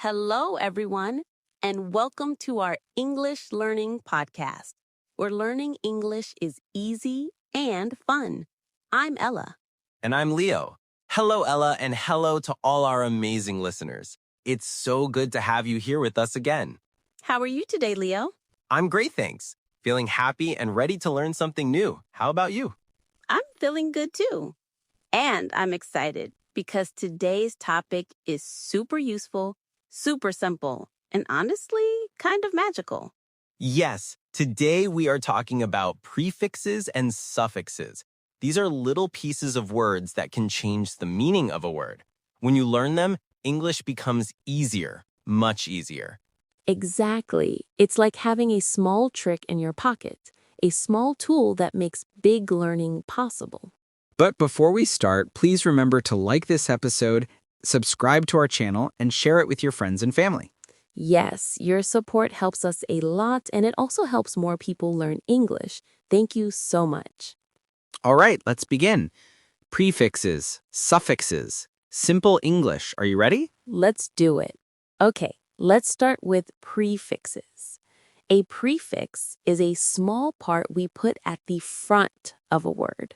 Hello, everyone, and welcome to our English Learning Podcast, where learning English is easy and fun. I'm Ella. And I'm Leo. Hello, Ella, and hello to all our amazing listeners. It's so good to have you here with us again. How are you today, Leo? I'm great, thanks. Feeling happy and ready to learn something new. How about you? I'm feeling good too. And I'm excited because today's topic is super useful, super simple, and honestly, kind of magical. Yes, today we are talking about prefixes and suffixes. These are little pieces of words that can change the meaning of a word. When you learn them, English becomes easier, much easier. Exactly. It's like having a small trick in your pocket, a small tool that makes big learning possible. But before we start, please remember to like this episode, subscribe to our channel, and share it with your friends and family. Yes, your support helps us a lot, and it also helps more people learn English. Thank you so much. All right, let's begin. Prefixes, suffixes, simple English. Are you ready? Let's do it. Okay, let's start with prefixes. A prefix is a small part we put at the front of a word.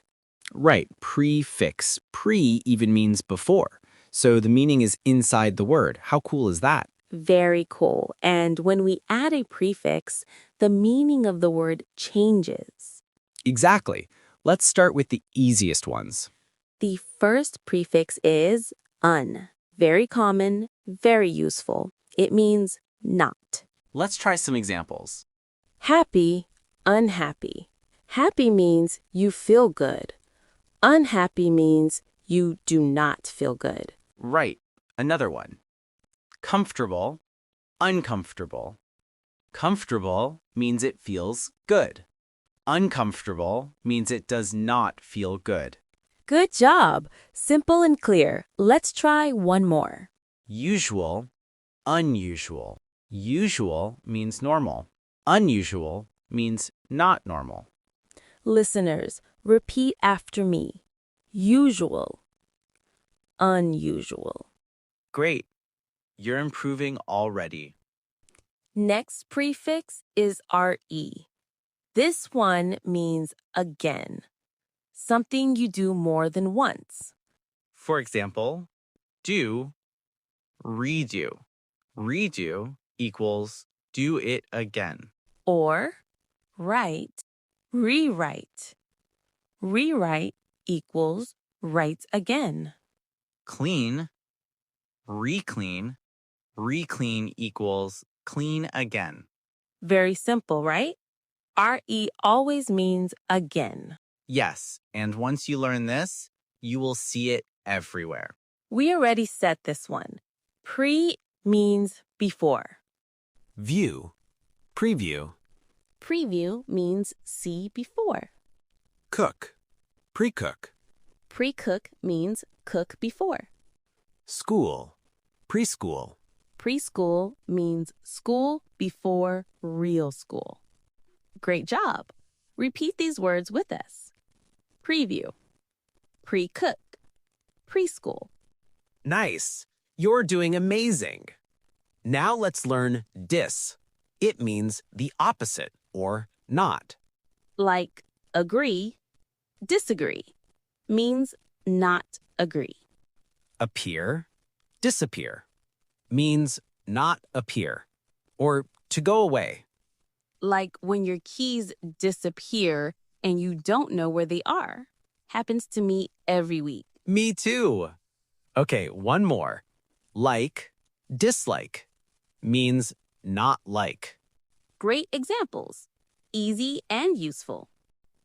Right, prefix. Pre even means before. So the meaning is inside the word. How cool is that? Very cool. And when we add a prefix, the meaning of the word changes. Exactly. Let's start with the easiest ones. The first prefix is un. Very common, very useful. It means not. Let's try some examples. Happy, unhappy. Happy means you feel good. Unhappy means you do not feel good. Right, another one. Comfortable, uncomfortable. Comfortable means it feels good. Uncomfortable means it does not feel good. Good job. Simple and clear. Let's try one more. Usual, unusual. Usual means normal. Unusual means not normal. Listeners, repeat after me. Usual, unusual. Great. You're improving already. Next prefix is RE. This one means again, something you do more than once. For example, do, redo. Redo equals do it again. Or write, rewrite. Rewrite equals write again. Clean, reclean. Reclean equals clean again. Very simple, right? RE always means again. Yes, and once you learn this, you will see it everywhere. We already said this one. Pre means before. View, preview. Preview means see before. Cook, pre-cook. Pre-cook means cook before. School, preschool. Preschool means school before real school. Great job. Repeat these words with us. Preview, pre-cook, preschool. Nice. You're doing amazing. Now let's learn dis. It means the opposite or not. Like agree, disagree means not agree. Appear, disappear means not appear or to go away. Like when your keys disappear and you don't know where they are. Happens to me every week. Me too. Okay, one more. Like, dislike means not like. Great examples. Easy and useful.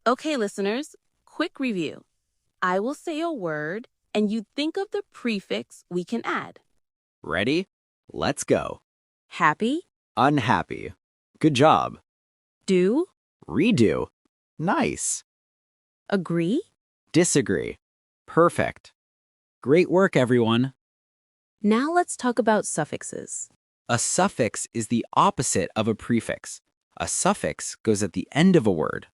Okay, listeners, quick review. I will say a word and you think of the prefix we can add. Ready? Let's go. Happy, Unhappy. Good job. do, Redo. Nice. agree. Disagree. Perfect. Great work, everyone. Now let's talk about suffixes. A suffix is the opposite of a prefix. A suffix goes at the end of a word.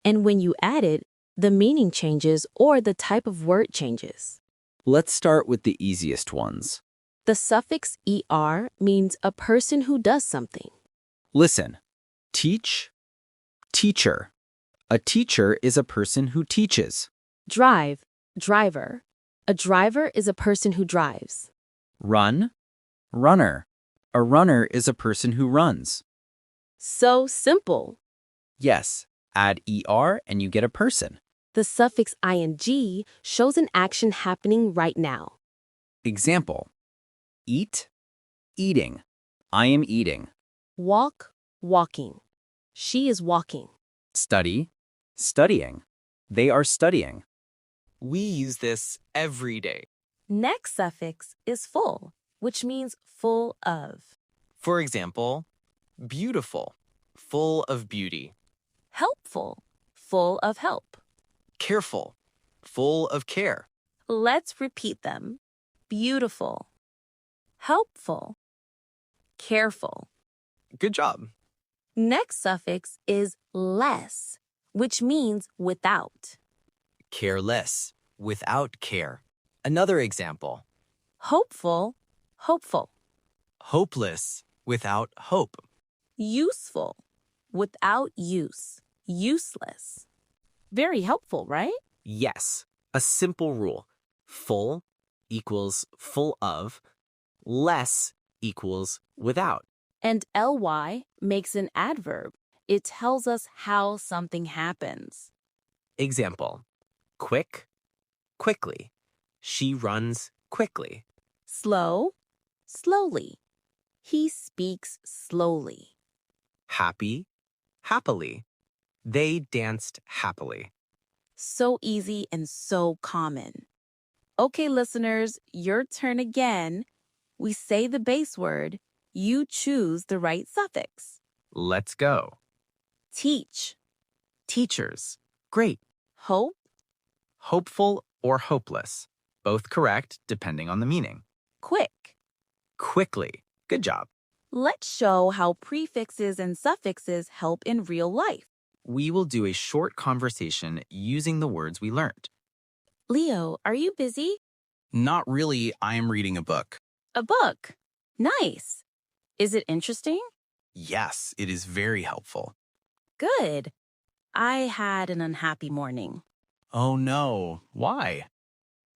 And when you add it, the meaning changes or the type of word changes. Let's start with the easiest ones. The suffix er means a person who does something. Listen. Teach, teacher. A teacher is a person who teaches. Drive, driver. A driver is a person who drives. Run, runner. A runner is a person who runs. So simple. Yes, add er and you get a person. The suffix ing shows an action happening right now. Example. Eat, eating. I am eating. Walk, walking. She is walking. Study, studying. They are studying. We use this every day. Next suffix is full, which means full of. For example, beautiful, full of beauty. Helpful, full of help. Careful, full of care. Let's repeat them. Beautiful, helpful, careful. Good job. Next suffix is less, which means without. Careless, without care. Another example. Hopeful, hopeful. Hopeless, without hope. Useful, without use, useless. Very helpful, right? Yes, a simple rule. Full equals full of, less equals without. And ly makes an adverb. It tells us how something happens. Example. Quick, quickly. She runs quickly. Slow, slowly. He speaks slowly. Happy, happily. They danced happily. So easy and so common. Okay, listeners, your turn again. We say the base word. You choose the right suffix. Let's go. Teach, Teachers. Great. hope, Hopeful or hopeless. Both correct depending on the meaning. quick. Quickly. Good job. Let's show how prefixes and suffixes help in real life. We will do a short conversation using the words we learned. Leo, are you busy? Not really. I am reading a book. A book. Nice. Is it interesting? Yes, it is very helpful. Good. I had an unhappy morning. Oh no. Why?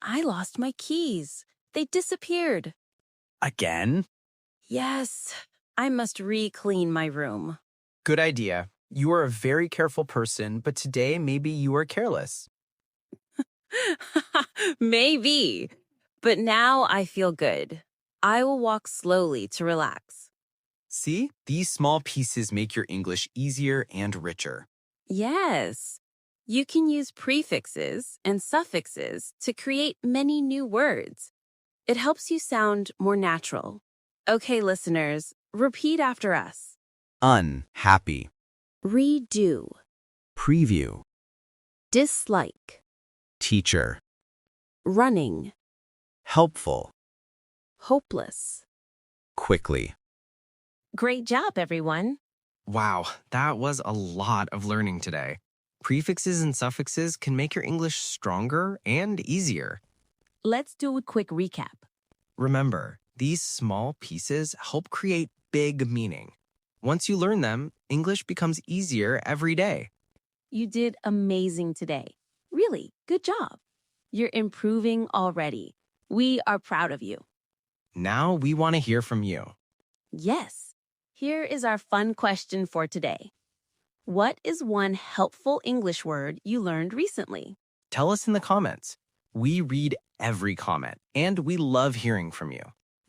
I lost my keys. They disappeared. Again? Yes, I must re-clean my room. Good idea. You are a very careful person, but today maybe you are careless. Maybe. But now I feel good. I will walk slowly to relax. See? These small pieces make your English easier and richer. Yes. You can use prefixes and suffixes to create many new words. It helps you sound more natural. Okay, listeners, repeat after us. Unhappy. Redo. Preview. Dislike. Teacher. Running. Helpful. Hopeless. Quickly. Great job, everyone. Wow, that was a lot of learning today. Prefixes and suffixes can make your English stronger and easier. Let's do a quick recap. Remember, these small pieces help create big meaning. Once you learn them, English becomes easier every day. You did amazing today. Really, good job. You're improving already. We are proud of you. Now we want to hear from you. Yes. Here is our fun question for today. What is one helpful English word you learned recently? Tell us in the comments. We read every comment, and we love hearing from you.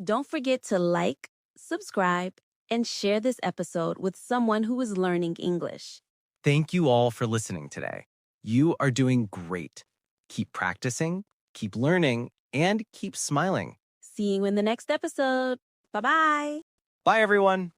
Don't forget to like, subscribe, and share this episode with someone who is learning English. Thank you all for listening today. You are doing great. Keep practicing, keep learning, and keep smiling. See you in the next episode. Bye-bye. Bye, everyone.